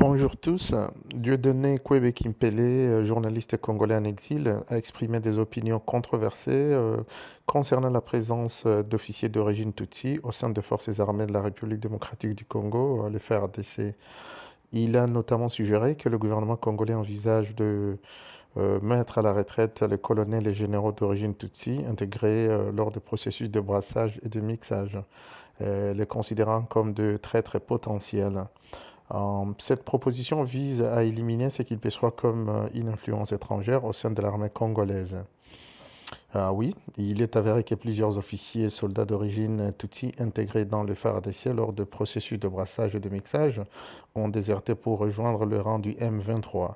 Bonjour tous. Dieudonné Kwebe Kimpele, journaliste congolais en exil, a exprimé des opinions controversées concernant la présence d'officiers d'origine Tutsi au sein des forces armées de la République démocratique du Congo, les FARDC. Il a notamment suggéré que le gouvernement congolais envisage de mettre à la retraite les colonels et généraux d'origine Tutsi intégrés lors des processus de brassage et de mixage, les considérant comme de traîtres potentiels. Cette proposition vise à éliminer ce qu'il perçoit comme une influence étrangère au sein de l'armée congolaise. Oui, il est avéré que plusieurs officiers et soldats d'origine Tutsi intégrés dans le FARDC lors de processus de brassage et de mixage ont déserté pour rejoindre le rang du M23.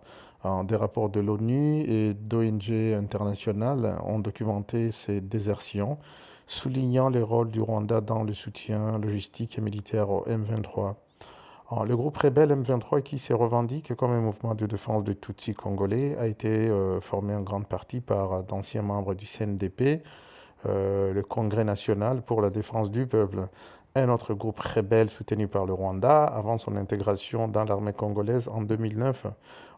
Des rapports de l'ONU et d'ONG internationales ont documenté ces désertions, soulignant le rôle du Rwanda dans le soutien logistique et militaire au M23. Le groupe rebelle M23, qui se revendique comme un mouvement de défense des Tutsis congolais, a été formé en grande partie par d'anciens membres du CNDP, le Congrès national pour la défense du peuple. Un autre groupe rebelle soutenu par le Rwanda avant son intégration dans l'armée congolaise en 2009.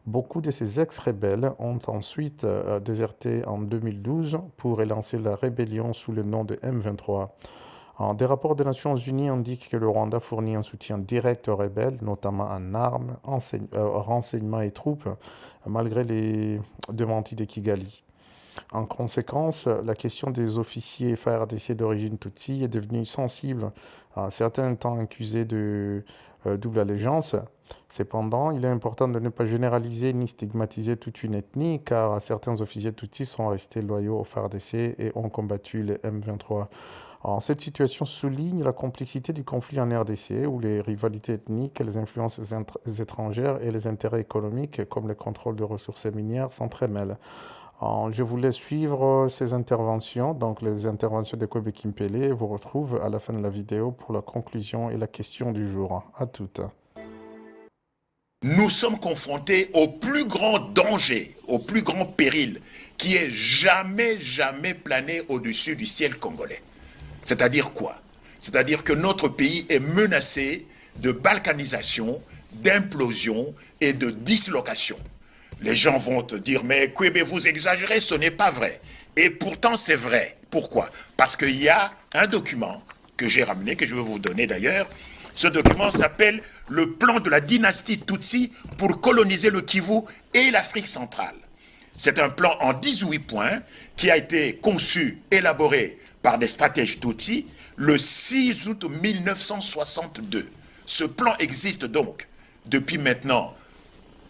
Beaucoup de ces ex-rebelles ont ensuite déserté en 2012 pour relancer la rébellion sous le nom de M23. Des rapports des Nations Unies indiquent que le Rwanda fournit un soutien direct aux rebelles, notamment en armes, renseignements et troupes, malgré les démentis de Kigali. En conséquence, la question des officiers FARDC d'origine Tutsi est devenue sensible, certains étant accusés de double allégeance. Cependant, il est important de ne pas généraliser ni stigmatiser toute une ethnie, car certains officiers Tutsis sont restés loyaux au FARDC et ont combattu les M23. Cette situation souligne la complexité du conflit en RDC, où les rivalités ethniques, les influences étrangères et les intérêts économiques, comme le contrôle de ressources minières, s'entremêlent. Je vous laisse suivre ces interventions, donc les interventions de Kwebe Kimpele, et vous retrouve à la fin de la vidéo pour la conclusion et la question du jour. À toutes. Nous sommes confrontés au plus grand danger, au plus grand péril qui ait jamais plané au-dessus du ciel congolais. C'est-à-dire quoi? C'est-à-dire que notre pays est menacé de balkanisation, d'implosion et de dislocation. Les gens vont te dire, mais Kwebe, vous exagérez, ce n'est pas vrai. Et pourtant, c'est vrai. Pourquoi? Parce qu'il y a un document que j'ai ramené, que je vais vous donner d'ailleurs. Ce document s'appelle le plan de la dynastie Tutsi pour coloniser le Kivu et l'Afrique centrale. C'est un plan en 18 points qui a été conçu, élaboré par des stratèges Tutsi le 6 août 1962. Ce plan existe donc depuis maintenant,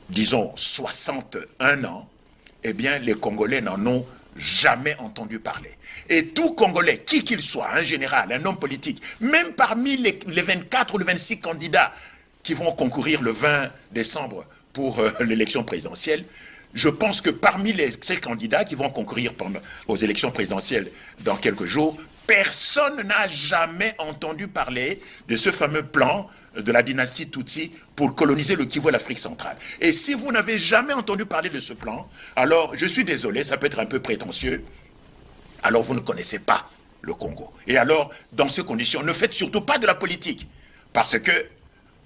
disons, 61 ans. Eh bien, les Congolais n'en ont jamais entendu parler. Et tout Congolais, qui qu'il soit, un général, un homme politique, même parmi les 24 ou les 26 candidats qui vont concourir le 20 décembre pour l'élection présidentielle, je pense que parmi ces candidats qui vont concourir aux élections présidentielles dans quelques jours, personne n'a jamais entendu parler de ce fameux plan de la dynastie Tutsi pour coloniser le Kivu et l'Afrique centrale. Et si vous n'avez jamais entendu parler de ce plan, alors je suis désolé, ça peut être un peu prétentieux, alors vous ne connaissez pas le Congo. Et alors, dans ces conditions, ne faites surtout pas de la politique, parce que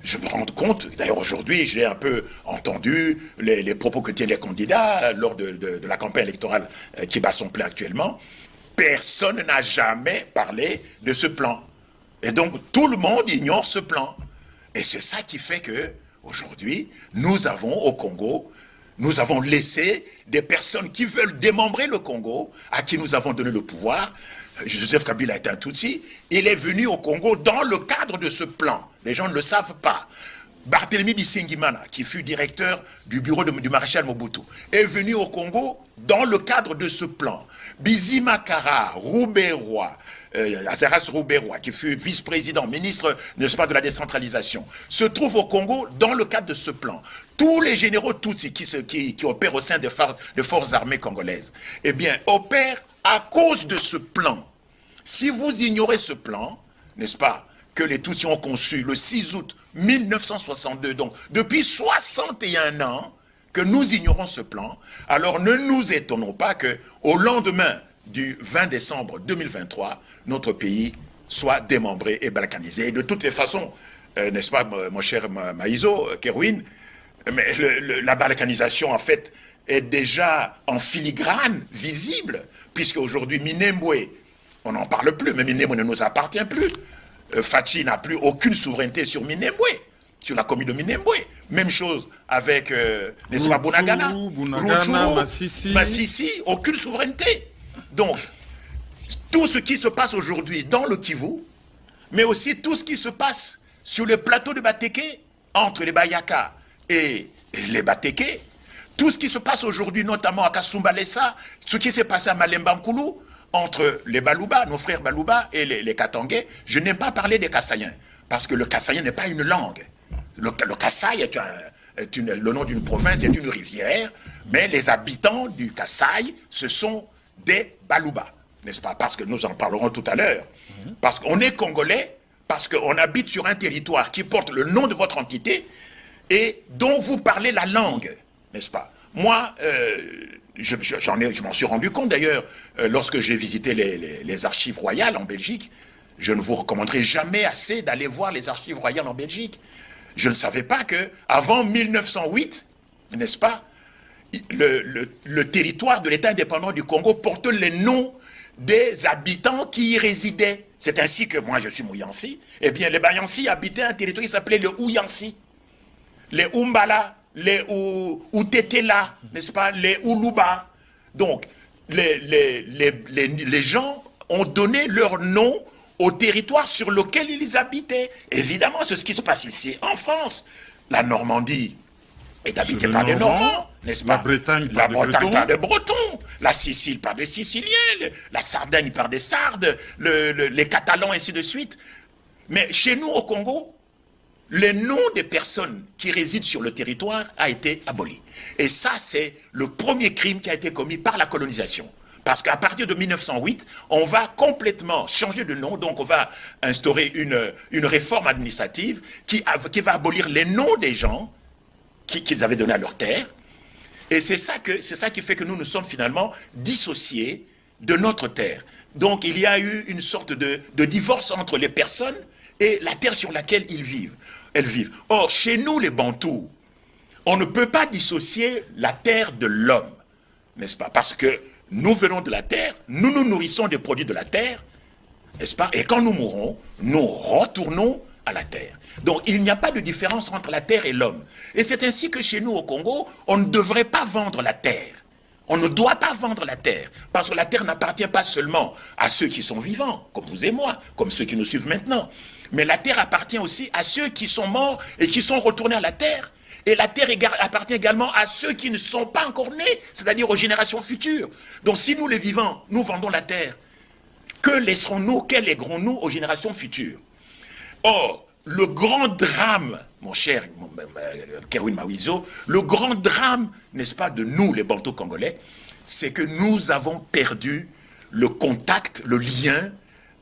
je me rends compte, d'ailleurs aujourd'hui j'ai un peu entendu les propos que tiennent les candidats lors de la campagne électorale qui bat son plein actuellement. Personne n'a jamais parlé de ce plan. Et donc tout le monde ignore ce plan. Et c'est ça qui fait que aujourd'hui nous avons au Congo, nous avons laissé des personnes qui veulent démembrer le Congo, à qui nous avons donné le pouvoir. Joseph Kabila est un Tutsi, il est venu au Congo dans le cadre de ce plan. Les gens ne le savent pas. Barthélemy Bisengimana, qui fut directeur du bureau du maréchal Mobutu, est venu au Congo dans le cadre de ce plan. Bizima Kara, Roubaix-Roy, Azaras Roubaix-Roy, qui fut vice-président, ministre, n'est-ce pas, de la décentralisation, se trouve au Congo dans le cadre de ce plan. Tous les généraux Tutsi qui opèrent au sein des forces armées congolaises, eh bien, opèrent à cause de ce plan. Si vous ignorez ce plan, n'est-ce pas, que les Tutsis ont conçu le 6 août 1962, donc depuis 61 ans que nous ignorons ce plan, alors ne nous étonnons pas qu'au lendemain du 20 décembre 2023, notre pays soit démembré et balkanisé. Et de toutes les façons, n'est-ce pas, mon cher Maïso, Kerouine, Mais la balkanisation, en fait, est déjà en filigrane, visible, puisque aujourd'hui, Minembwe, on n'en parle plus, mais Minembwe ne nous appartient plus. Fachi n'a plus aucune souveraineté sur Minembwe, sur la commune de Minembwe. Même chose avec, n'est-ce pas, Bunagana, Massissi, aucune souveraineté. Donc, tout ce qui se passe aujourd'hui dans le Kivu, mais aussi tout ce qui se passe sur le plateau de Bateke, entre les Bayaka et les Bateke, tout ce qui se passe aujourd'hui, notamment à Kasumbalesa, ce qui s'est passé à Malemba Nkulu, entre les Baluba, nos frères Baluba et les Katangais, je n'aime pas parler des Kassaïens, parce que le Kassaïen n'est pas une langue. Le Kasaï est le nom d'une province, c'est une rivière, mais les habitants du Kasaï, ce sont des Baluba, n'est-ce pas? Parce que nous en parlerons tout à l'heure. Parce qu'on est Congolais, parce qu'on habite sur un territoire qui porte le nom de votre entité et dont vous parlez la langue, n'est-ce pas? Moi, je m'en suis rendu compte d'ailleurs lorsque j'ai visité les archives royales en Belgique. Je ne vous recommanderai jamais assez d'aller voir les archives royales en Belgique. Je ne savais pas que avant 1908, n'est-ce pas, le territoire de l'État indépendant du Congo porte les noms des habitants qui y résidaient. C'est ainsi que moi je suis Mouyansi. Eh bien, les Bayansi habitaient un territoire qui s'appelait le Ouyansi. Les Umbala, les Outetela, n'est-ce pas, les Uluba. Donc, les gens ont donné leur nom au territoire sur lequel ils habitaient. Évidemment, c'est ce qui se passe ici en France. La Normandie est habitée par des Normands, n'est-ce pas? La Bretagne par des Bretons, la Sicile par des Siciliens, la Sardaigne par des Sardes, les Catalans, ainsi de suite. Mais chez nous, au Congo, le nom des personnes qui résident sur le territoire a été aboli. Et ça, c'est le premier crime qui a été commis par la colonisation. Parce qu'à partir de 1908, on va complètement changer de nom, donc on va instaurer une réforme administrative qui va abolir les noms des gens qu'ils avaient donnés à leur terre. Et c'est ça qui fait que nous nous sommes finalement dissociés de notre terre. Donc il y a eu une sorte de divorce entre les personnes et la terre sur laquelle elles vivent. Or, chez nous, les Bantous, on ne peut pas dissocier la terre de l'homme, n'est-ce pas? Parce que nous venons de la terre, nous nous nourrissons des produits de la terre, n'est-ce pas? Et quand nous mourrons, nous retournons à la terre. Donc il n'y a pas de différence entre la terre et l'homme. Et c'est ainsi que chez nous au Congo, on ne devrait pas vendre la terre. On ne doit pas vendre la terre, parce que la terre n'appartient pas seulement à ceux qui sont vivants, comme vous et moi, comme ceux qui nous suivent maintenant. Mais la terre appartient aussi à ceux qui sont morts et qui sont retournés à la terre. Et la terre appartient également à ceux qui ne sont pas encore nés, c'est-à-dire aux générations futures. Donc si nous les vivants, nous vendons la terre, que laisserons-nous, que léguerons-nous aux générations futures? Or, le grand drame, mon cher Kerwin Mawizo, le grand drame, n'est-ce pas, de nous, les Bantous congolais, c'est que nous avons perdu le contact, le lien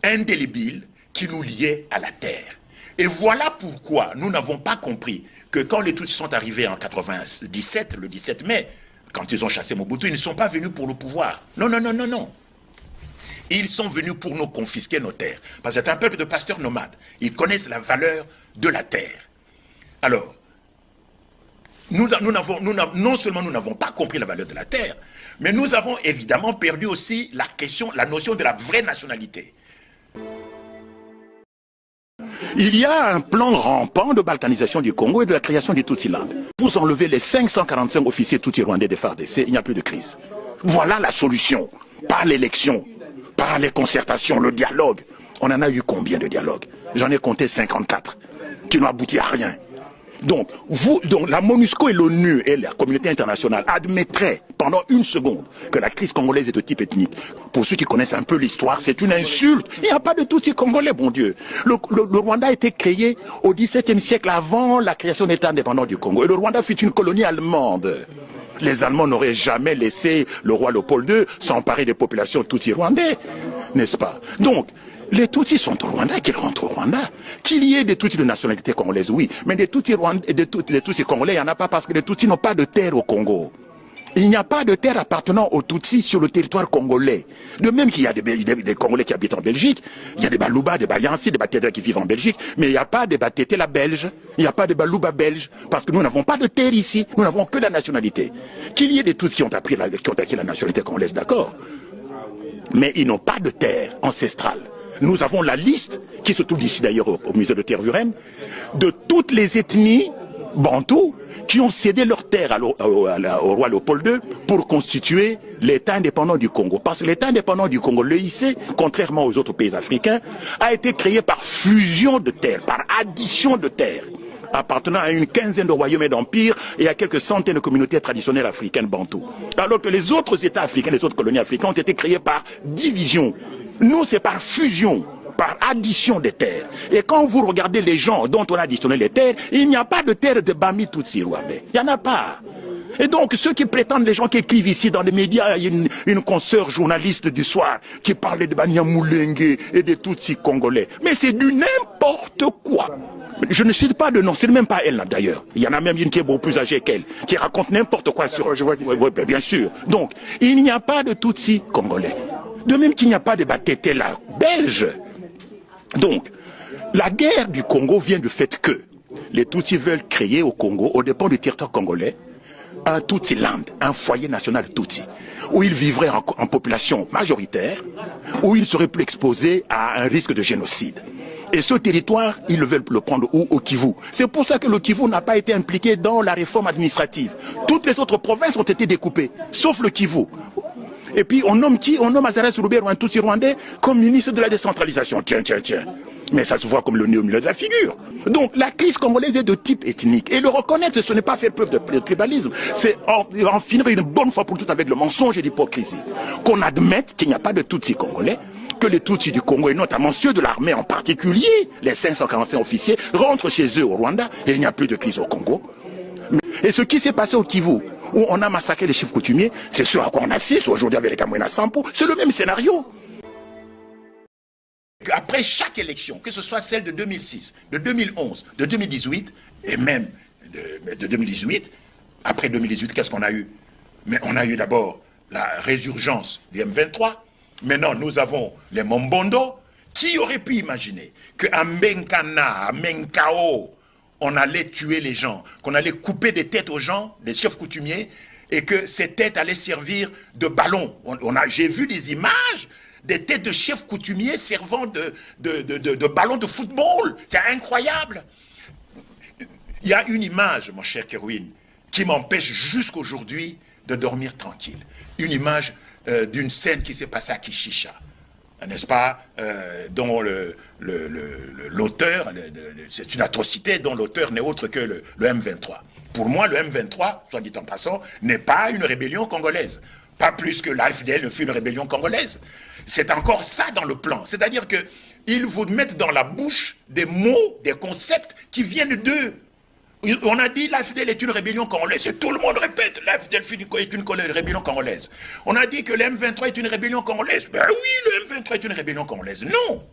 indélébile qui nous liait à la terre. Et voilà pourquoi nous n'avons pas compris que quand les Tutsis sont arrivés en 97, le 17 mai, quand ils ont chassé Mobutu, ils ne sont pas venus pour le pouvoir. Non, non, non, non, non. Ils sont venus pour nous confisquer nos terres. Parce que c'est un peuple de pasteurs nomades. Ils connaissent la valeur de la terre. Alors, non seulement nous n'avons pas compris la valeur de la terre, mais nous avons évidemment perdu aussi la notion de la vraie nationalité. Il y a un plan rampant de balkanisation du Congo et de la création du Tutsi-Land. Vous enlevez les 545 officiers Tutsi-Rwandais des FARDC, il n'y a plus de crise. Voilà la solution. Par l'élection, par les concertations, le dialogue. On en a eu combien de dialogues? J'en ai compté 54, qui n'ont abouti à rien. Donc, la MONUSCO et l'ONU et la communauté internationale admettraient pendant une seconde que la crise congolaise est de type ethnique. Pour ceux qui connaissent un peu l'histoire, c'est une insulte. Il n'y a pas de Tutsi congolais, bon Dieu. Le Rwanda a été créé au XVIIe siècle avant la création de l'État indépendant du Congo. Et le Rwanda fut une colonie allemande. Les Allemands n'auraient jamais laissé le roi Léopold II s'emparer des populations Tutsi rwandais, n'est-ce pas? Donc, les Tutsis sont au Rwanda, qu'ils rentrent au Rwanda. Qu'il y ait des Tutsis de nationalité congolaise, oui. Mais des Tutsis congolais, il n'y en a pas parce que les Tutsis n'ont pas de terre au Congo. Il n'y a pas de terre appartenant aux Tutsis sur le territoire congolais. De même qu'il y a des Congolais qui habitent en Belgique, il y a des Balouba, des Bayansi, des Batétés qui vivent en Belgique, mais il n'y a pas de Batétés la belge, il n'y a pas de Balouba belge, parce que nous n'avons pas de terre ici, nous n'avons que la nationalité. Qu'il y ait des Tutsis qui ont acquis la nationalité congolaise, d'accord, mais ils n'ont pas de terre ancestrale. Nous avons la liste, qui se trouve ici d'ailleurs au musée de Tervuren, de toutes les ethnies bantous qui ont cédé leur terre au roi Léopold II pour constituer l'État indépendant du Congo. Parce que l'État indépendant du Congo, l'EIC, contrairement aux autres pays africains, a été créé par fusion de terres, par addition de terres, appartenant à une quinzaine de royaumes et d'empires et à quelques centaines de communautés traditionnelles africaines bantoues. Alors que les autres États africains, les autres colonies africaines ont été créés par division. Nous, c'est par fusion, par addition des terres. Et quand vous regardez les gens dont on a additionné les terres, il n'y a pas de terre de Bami Tutsi Rwandais. Il n'y en a pas. Et donc, ceux qui prétendent, les gens qui écrivent ici dans les médias, il y a une consoeur journaliste du soir qui parlait de Banyamulenge et des Tutsis congolais. Mais c'est du n'importe quoi. Je ne cite pas de nom, c'est même pas elle là d'ailleurs. Il y en a même une qui est beaucoup plus âgée qu'elle, qui raconte n'importe quoi sur... Je vois bien sûr. Donc, il n'y a pas de Tutsis congolais. De même qu'il n'y a pas de Batété là, belge. Donc, la guerre du Congo vient du fait que les Tutsis veulent créer au Congo, au dépend du territoire congolais, un Tutsi-land, un foyer national Tutsi, où ils vivraient en population majoritaire, où ils seraient plus exposés à un risque de génocide. Et ce territoire, ils veulent le prendre où? Au Kivu. C'est pour ça que le Kivu n'a pas été impliqué dans la réforme administrative. Toutes les autres provinces ont été découpées, sauf le Kivu. Et puis on nomme qui? On nomme Azarès Roubert, un Tutsi rwandais, comme ministre de la décentralisation. Tiens. Mais ça se voit comme le nez au milieu de la figure. Donc la crise congolaise est de type ethnique. Et le reconnaître, ce n'est pas faire preuve de tribalisme. C'est en finir une bonne fois pour toutes avec le mensonge et l'hypocrisie. Qu'on admette qu'il n'y a pas de Tutsi congolais, que les Tutsis du Congo, et notamment ceux de l'armée en particulier, les 545 officiers, rentrent chez eux au Rwanda, et il n'y a plus de crise au Congo. Et ce qui s'est passé au Kivu, où on a massacré les chefs coutumiers, c'est ce à quoi on assiste aujourd'hui avec les Kamwina Sampo, c'est le même scénario. Après chaque élection, que ce soit celle de 2006, de 2011, de 2018, et même de 2018, après 2018, qu'est-ce qu'on a eu? Mais on a eu d'abord la résurgence du M23. Maintenant, nous avons les Mombondo. Qui aurait pu imaginer qu'à Menkana, à Menkao, on allait tuer les gens, qu'on allait couper des têtes aux gens, des chefs coutumiers, et que ces têtes allaient servir de ballons. J'ai vu des images des têtes de chefs coutumiers servant de ballons de football. C'est incroyable. Il y a une image, mon cher Kerouin, qui m'empêche jusqu'aujourd'hui de dormir tranquille. Une image d'une scène qui s'est passée à Kishisha, n'est-ce pas, dont l'auteur, c'est une atrocité dont l'auteur n'est autre que le M23. Pour moi, le M23, soit dit en passant, n'est pas une rébellion congolaise. Pas plus que l'AFDL ne fut une rébellion congolaise. C'est encore ça dans le plan. C'est-à-dire qu'ils vous mettent dans la bouche des mots, des concepts qui viennent d'eux. On a dit l'AFDL est une rébellion congolaise. Et tout le monde répète, l'AFDL est une rébellion congolaise. On a dit que le M23 est une rébellion congolaise. Ben oui, le M23 est une rébellion congolaise. Non.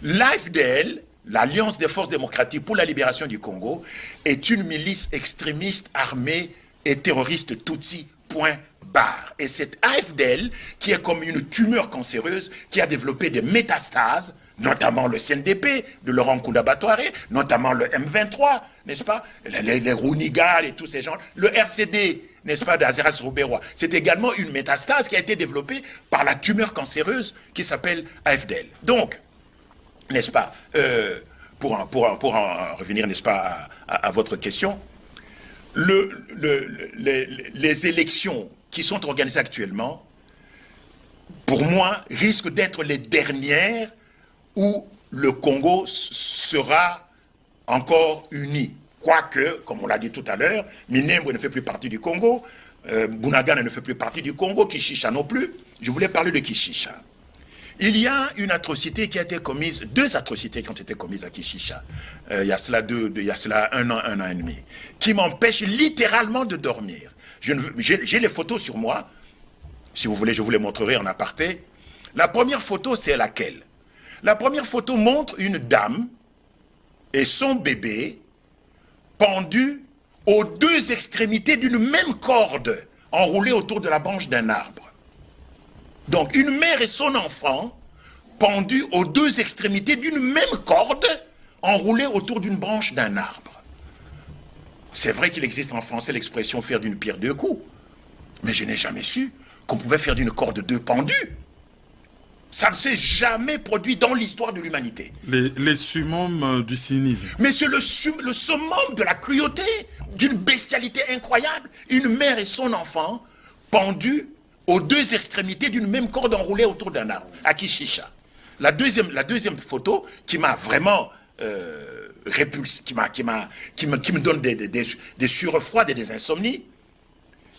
L'AFDL, l'Alliance des forces démocratiques pour la libération du Congo, est une milice extrémiste armée et terroriste Tutsi, point barre. Et cette AFDL, qui est comme une tumeur cancéreuse, qui a développé des métastases, notamment le CNDP de Laurent Nkunda Batouare, notamment le M23, n'est-ce pas, les Rounigal et tous ces gens, le RCD, n'est-ce pas, d'Azaras Rouberois. C'est également une métastase qui a été développée par la tumeur cancéreuse qui s'appelle AFDL. Donc, n'est-ce pas, pour en revenir, n'est-ce pas, à votre question, les élections qui sont organisées actuellement, pour moi, risquent d'être les dernières où le Congo sera encore uni. Quoique, comme on l'a dit tout à l'heure, Minembwe ne fait plus partie du Congo, Bunagana ne fait plus partie du Congo, Kishisha non plus. Je voulais parler de Kishisha. Il y a une atrocité qui a été commise, deux atrocités qui ont été commises à Kishisha, il y a cela un an et demi, qui m'empêchent littéralement de dormir. J'ai les photos sur moi, si vous voulez, je vous les montrerai en aparté. La première photo, c'est laquelle? La première photo montre une dame et son bébé pendus aux deux extrémités d'une même corde enroulés autour de la branche d'un arbre. Donc une mère et son enfant pendus aux deux extrémités d'une même corde enroulés autour d'une branche d'un arbre. C'est vrai qu'il existe en français l'expression faire d'une pierre deux coups, mais je n'ai jamais su qu'on pouvait faire d'une corde deux pendus. Ça ne s'est jamais produit dans l'histoire de l'humanité. Les summums du cynisme. Mais c'est le summum de la cruauté, d'une bestialité incroyable. Une mère et son enfant pendus aux deux extrémités d'une même corde enroulée autour d'un arbre, à Kishisha. La deuxième photo qui m'a vraiment répulsé, qui me donne des sueurs froides et des insomnies,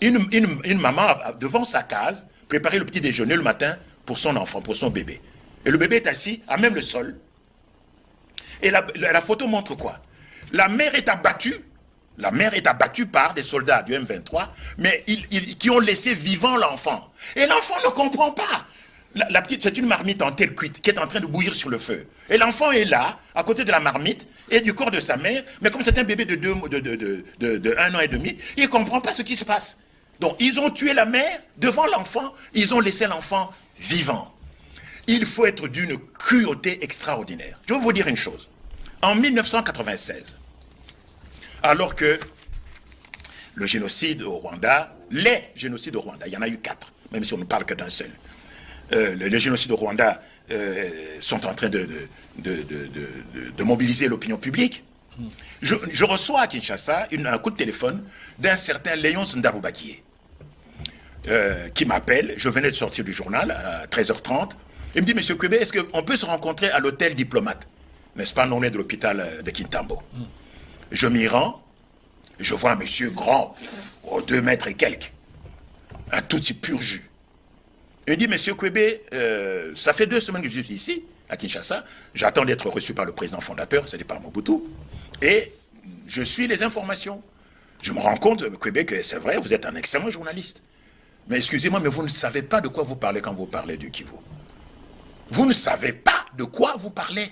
une maman devant sa case préparait le petit déjeuner le matin pour son enfant, pour son bébé. Et le bébé est assis à même le sol. Et la photo montre quoi? La mère est abattue. La mère est abattue par des soldats du M23, mais qui ont laissé vivant l'enfant. Et l'enfant ne comprend pas. La petite, c'est une marmite en terre cuite qui est en train de bouillir sur le feu. Et l'enfant est là, à côté de la marmite et du corps de sa mère, mais comme c'est un bébé de 1 an et demi, il ne comprend pas ce qui se passe. Donc, ils ont tué la mère devant l'enfant, ils ont laissé l'enfant vivant. Il faut être d'une cruauté extraordinaire. Je vais vous dire une chose. En 1996, alors que le génocide au Rwanda, les génocides au Rwanda, il y en a eu 4, même si on ne parle que d'un seul. Les génocides au Rwanda sont en train de mobiliser l'opinion publique. Je reçois à Kinshasa un coup de téléphone d'un certain Léonce Ndarubakié qui m'appelle. Je venais de sortir du journal à 13h30. Il me dit, Monsieur Kwebe, est-ce qu'on peut se rencontrer à l'hôtel Diplomate, n'est-ce pas, non loin de l'hôpital de Kintambo? Je m'y rends, je vois un monsieur grand, 2 mètres et quelques, un tout petit pur jus. Il dit, Monsieur Kwebe, ça fait 2 semaines que je suis ici, à Kinshasa. J'attends d'être reçu par le président fondateur, c'est par Mobutu. Et je suis les informations. Je me rends compte, Kwebe, que c'est vrai, vous êtes un excellent journaliste. Mais excusez-moi, mais vous ne savez pas de quoi vous parlez quand vous parlez du Kivu. Vous ne savez pas de quoi vous parlez.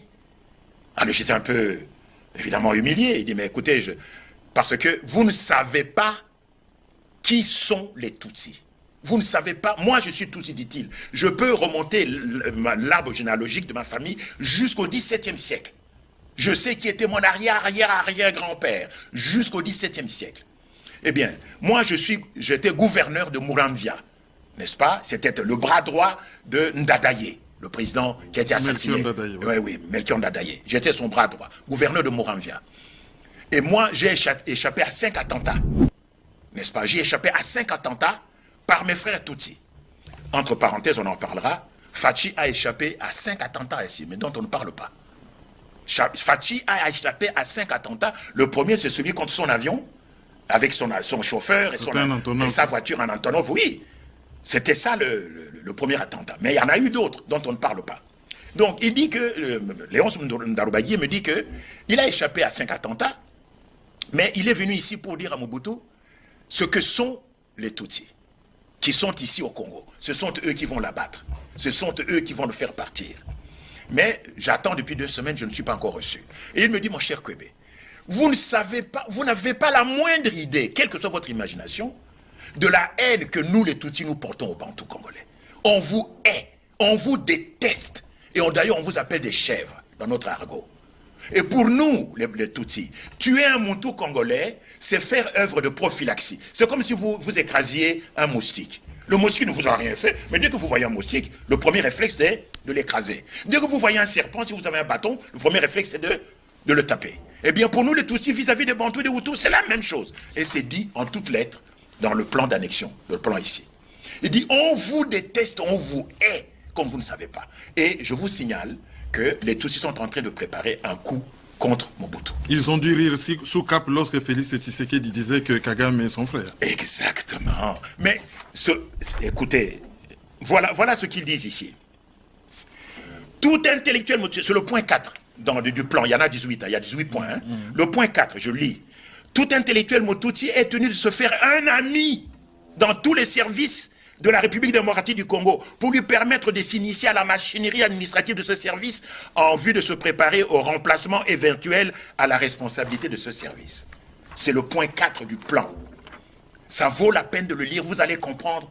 Alors j'étais un peu, évidemment, humilié. Il dit, mais écoutez, parce que vous ne savez pas qui sont les Tutsis. Vous ne savez pas, moi je suis Tutsi, dit-il. Je peux remonter l'arbre généalogique de ma famille jusqu'au XVIIe siècle. Je sais qui était mon arrière-arrière-arrière-grand-père jusqu'au XVIIe siècle. Eh bien, moi j'étais gouverneur de Muramvia, n'est-ce pas? C'était le bras droit de Ndadaye, le président qui a été assassiné. Oui, Melchior Ndadaye. J'étais son bras droit, gouverneur de Muramvia. Et moi, j'ai échappé à 5 attentats, n'est-ce pas? J'ai échappé à 5 attentats par mes frères Tutsi. Entre parenthèses, on en parlera. Fachi a échappé à 5 attentats ici, mais dont on ne parle pas. Fachi a échappé à 5 attentats. Le premier, c'est celui contre son avion, avec son chauffeur et sa voiture en Antonov. Oui, c'était ça le premier attentat. Mais il y en a eu d'autres dont on ne parle pas. Donc, il dit que, Léonce Ndarubakié me dit qu'il a échappé à 5 attentats, mais il est venu ici pour dire à Mobutu ce que sont les Tutsis, qui sont ici au Congo. Ce sont eux qui vont l'abattre. Ce sont eux qui vont le faire partir. Mais j'attends depuis 2 semaines, je ne suis pas encore reçu. Et il me dit, mon cher Kwebe, vous ne savez pas, vous n'avez pas la moindre idée, quelle que soit votre imagination, de la haine que nous, les Tutsis, nous portons aux Bantous congolais. On vous hait, on vous déteste. Et d'ailleurs, on vous appelle des chèvres dans notre argot. Et pour nous, les Tutsis, tuer un Moutou congolais, c'est faire œuvre de prophylaxie. C'est comme si vous écrasiez un moustique. Le moustique ne vous a rien fait, mais dès que vous voyez un moustique, le premier réflexe est de l'écraser. Dès que vous voyez un serpent, si vous avez un bâton, le premier réflexe est de le taper. Eh bien, pour nous, les Tutsis, vis-à-vis des Bantous et des Hutus, c'est la même chose. Et c'est dit en toutes lettres dans le plan d'annexion, le plan ici. Il dit, on vous déteste, on vous hait, comme vous ne savez pas. Et je vous signale que les Tutsis sont en train de préparer un coup contre Mobutu. Ils ont dû rire sous cap lorsque Félix Tshisekedi disait que Kagame est son frère. Exactement. Mais, écoutez, voilà ce qu'ils disent ici. Tout intellectuel, c'est le point 4 du plan, il y en a 18, il y a 18 points. Hein. Le point 4, je lis. Tout intellectuel Motutsi est tenu de se faire un ami dans tous les services de la République démocratique du Congo pour lui permettre de s'initier à la machinerie administrative de ce service en vue de se préparer au remplacement éventuel à la responsabilité de ce service. C'est le point 4 du plan. Ça vaut la peine de le lire. Vous allez comprendre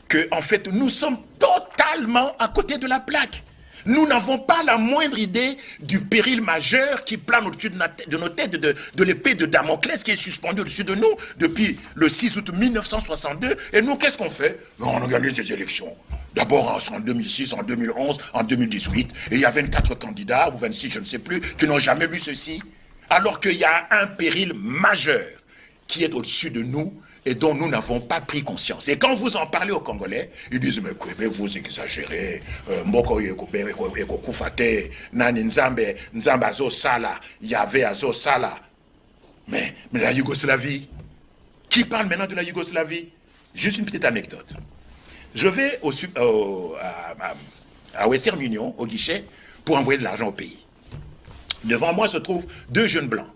que, en fait, nous sommes totalement à côté de la plaque. Nous n'avons pas la moindre idée du péril majeur qui plane au-dessus de nos têtes, de l'épée de Damoclès qui est suspendue au-dessus de nous depuis le 6 août 1962. Et nous, qu'est-ce qu'on fait? On organise des élections. D'abord en 2006, en 2011, en 2018. Et il y a 24 candidats, ou 26, je ne sais plus, qui n'ont jamais lu ceci. Alors qu'il y a un péril majeur qui est au-dessus de nous et dont nous n'avons pas pris conscience. Et quand vous en parlez aux Congolais, ils disent, mais vous exagérez, Mboko Yekufate, Nani Nzambe Azo Sala, Yahvé Azo Sala. Mais la Yougoslavie, qui parle maintenant de la Yougoslavie? Juste une petite anecdote. Je vais à Western Union, au guichet, pour envoyer de l'argent au pays. Devant moi se trouvent deux jeunes blancs,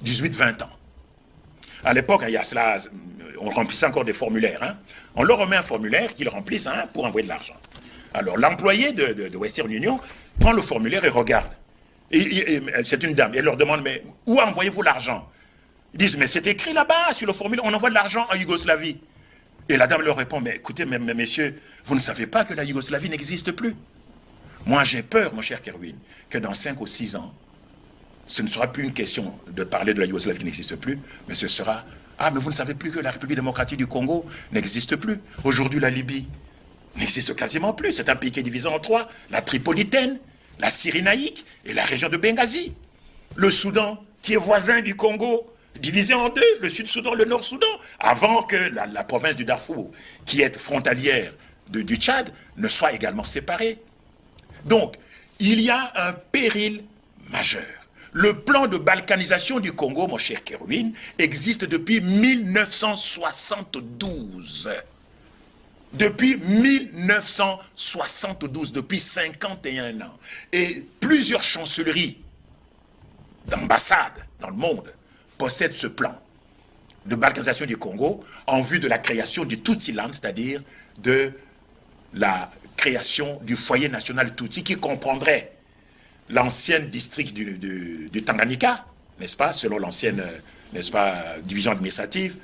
18-20 ans. À l'époque, il y a cela, on remplissait encore des formulaires. Hein. On leur remet un formulaire qu'ils remplissent pour envoyer de l'argent. Alors, l'employé de Western Union prend le formulaire et regarde. C'est une dame. Elle leur demande, mais où envoyez-vous l'argent? Ils disent, mais c'est écrit là-bas, sur le formulaire, on envoie de l'argent en Yougoslavie. Et la dame leur répond, mais écoutez, messieurs, vous ne savez pas que la Yougoslavie n'existe plus. Moi, j'ai peur, mon cher Kerwin, que dans 5 ou 6 ans, ce ne sera plus une question de parler de la Yougoslavie qui n'existe plus, mais ce sera, ah, mais vous ne savez plus que la République démocratique du Congo n'existe plus. Aujourd'hui, la Libye n'existe quasiment plus. C'est un pays qui est divisé en 3, la Tripolitaine, la Cyrénaïque et la région de Benghazi. Le Soudan, qui est voisin du Congo, divisé en 2, le Sud-Soudan, le Nord-Soudan, avant que la province du Darfour, qui est frontalière du Tchad, ne soit également séparée. Donc, il y a un péril majeur. Le plan de balkanisation du Congo, mon cher Kerwin, existe depuis 1972. Depuis 1972, depuis 51 ans. Et plusieurs chancelleries d'ambassades dans le monde possèdent ce plan de balkanisation du Congo en vue de la création du Tutsi-land, c'est-à-dire de la création du foyer national Tutsi qui comprendrait l'ancien district du Tanganyika, n'est-ce pas, selon l'ancienne, n'est-ce pas, division administrative,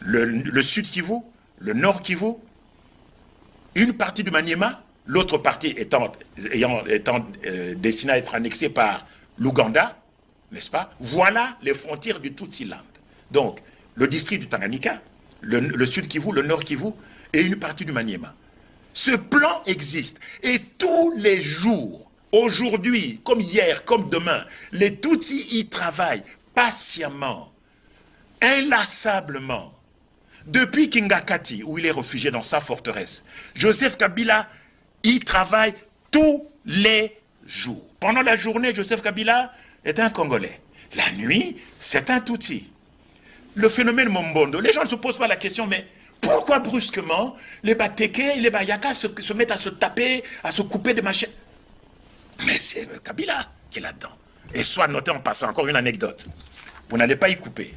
le Sud Kivu, le Nord Kivu, une partie du Maniema, l'autre partie étant destinée à être annexée par l'Ouganda, n'est-ce pas? Voilà les frontières du Tutsi-land. Donc, le district du Tanganyika, le Sud Kivu, le Nord Kivu et une partie du Maniema. Ce plan existe et tous les jours, aujourd'hui, comme hier, comme demain, les Tutsis y travaillent patiemment, inlassablement. Depuis Kingakati, où il est réfugié dans sa forteresse, Joseph Kabila y travaille tous les jours. Pendant la journée, Joseph Kabila est un Congolais. La nuit, c'est un Tutsi. Le phénomène Mombondo, les gens ne se posent pas la question, mais pourquoi brusquement les Bateke et les Bayaka se mettent à se taper, à se couper des machettes? Mais c'est Kabila qui est là-dedans. Et soit noté en passant, encore une anecdote. Vous n'allez pas y couper.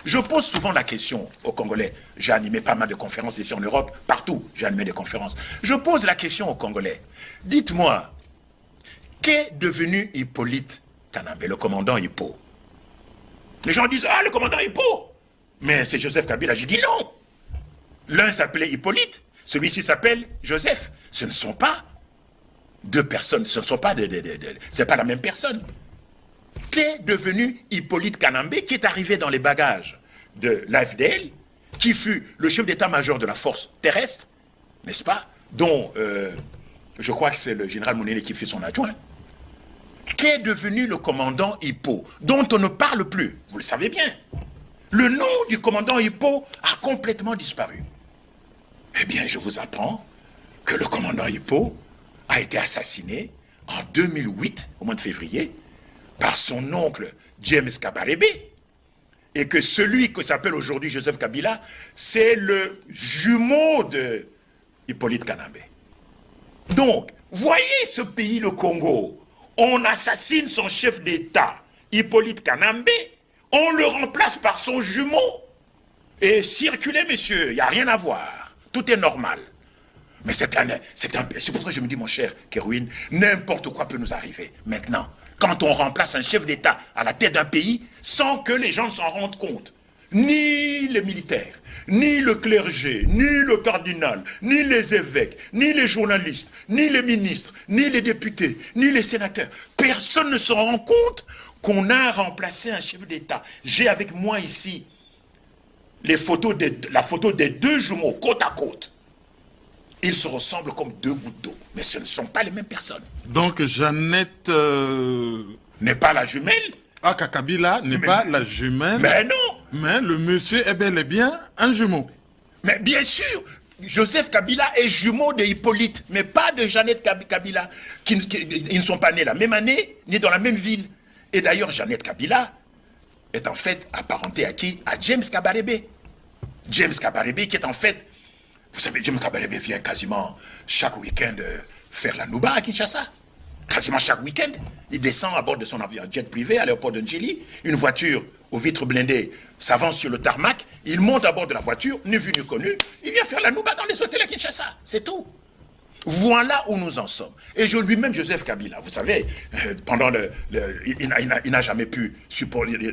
Je pose souvent la question aux Congolais. J'ai animé pas mal de conférences ici en Europe, partout j'ai animé des conférences. Je pose la question aux Congolais. Dites-moi, qu'est devenu Hippolyte Kanambe, le commandant Hippo? Les gens disent, ah, le commandant Hippo. Mais c'est Joseph Kabila. J'ai dit non. L'un s'appelait Hippolyte, celui-ci s'appelle Joseph. Ce ne sont pas deux personnes, ce ne sont pas c'est pas la même personne. Qu'est devenu Hippolyte Kanambe, qui est arrivé dans les bagages de l'AFDL, qui fut le chef d'état-major de la force terrestre, n'est-ce pas, dont je crois que c'est le général Mounene qui fut son adjoint. Qu'est devenu le commandant Hippo, dont on ne parle plus, vous le savez bien. Le nom du commandant Hippo a complètement disparu. Eh bien, je vous apprends que le commandant Hippo a été assassiné en 2008, au mois de février, par son oncle James Kabarebe, et que celui que s'appelle aujourd'hui Joseph Kabila, c'est le jumeau de Hippolyte Kanambe. Donc, voyez ce pays, le Congo, on assassine son chef d'État, Hippolyte Kanambe, on le remplace par son jumeau. Et circulez, messieurs, il n'y a rien à voir. Tout est normal. Mais c'est pour ça que je me dis, mon cher Kerwin, n'importe quoi peut nous arriver. Maintenant, quand on remplace un chef d'État à la tête d'un pays, sans que les gens s'en rendent compte, ni les militaires, ni le clergé, ni le cardinal, ni les évêques, ni les journalistes, ni les ministres, ni les députés, ni les sénateurs. Personne ne se rend compte qu'on a remplacé un chef d'État. J'ai avec moi ici la photo des deux jumeaux côte à côte. Ils se ressemblent comme deux gouttes d'eau, mais ce ne sont pas les mêmes personnes. Donc Jeannette... N'est pas la jumelle. Kabila n'est pas la jumelle. Mais non. Mais le monsieur est bel et bien un jumeau. Mais bien sûr, Joseph Kabila est jumeau de Hippolyte, mais pas de Jeannette Kabila. Ils ne sont pas nés la même année, ni dans la même ville. Et d'ailleurs, Jeannette Kabila est en fait apparentée à qui? À James Kabarebe. James Kabarebe qui est en fait... Vous savez, James Kabarebe vient quasiment chaque week-end faire la Nouba à Kinshasa. Quasiment chaque week-end. Il descend à bord de son avion jet privé à l'aéroport de Njili. Une voiture aux vitres blindées s'avance sur le tarmac. Il monte à bord de la voiture, ni vu ni connu. Il vient faire la Nouba dans les hôtels à Kinshasa. C'est tout. Voilà où nous en sommes. Et lui-même, Joseph Kabila, vous savez, pendant il n'a jamais pu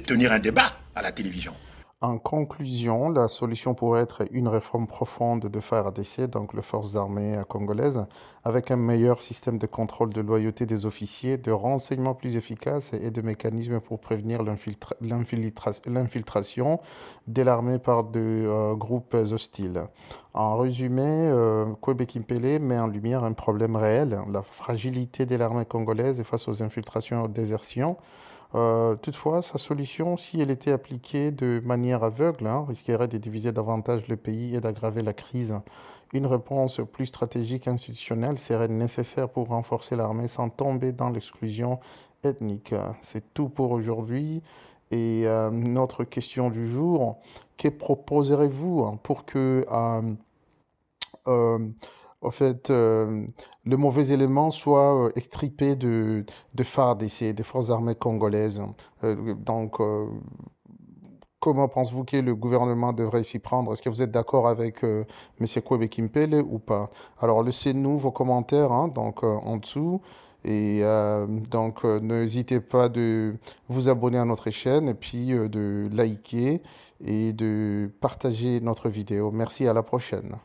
tenir un débat à la télévision. En conclusion, la solution pourrait être une réforme profonde de FARDC, donc les forces armées congolaises, avec un meilleur système de contrôle de loyauté des officiers, de renseignements plus efficaces et de mécanismes pour prévenir l'infiltration de l'armée par des groupes hostiles. En résumé, Kwebe Kimpele met en lumière un problème réel, la fragilité de l'armée congolaise face aux infiltrations et aux désertions. Toutefois, sa solution, si elle était appliquée de manière aveugle, risquerait de diviser davantage le pays et d'aggraver la crise. Une réponse plus stratégique et institutionnelle serait nécessaire pour renforcer l'armée sans tomber dans l'exclusion ethnique. C'est tout pour aujourd'hui. Et notre question du jour, que proposerez-vous pour que en fait, le mauvais élément soit extirpé de FARDC, des forces armées congolaises. Donc, comment pensez-vous que le gouvernement devrait s'y prendre? Est-ce que vous êtes d'accord avec M. Kwebe Kimpele ou pas? Alors, laissez-nous vos commentaires donc, en dessous. Et donc, n'hésitez pas de vous abonner à notre chaîne et puis de liker et de partager notre vidéo. Merci, à la prochaine.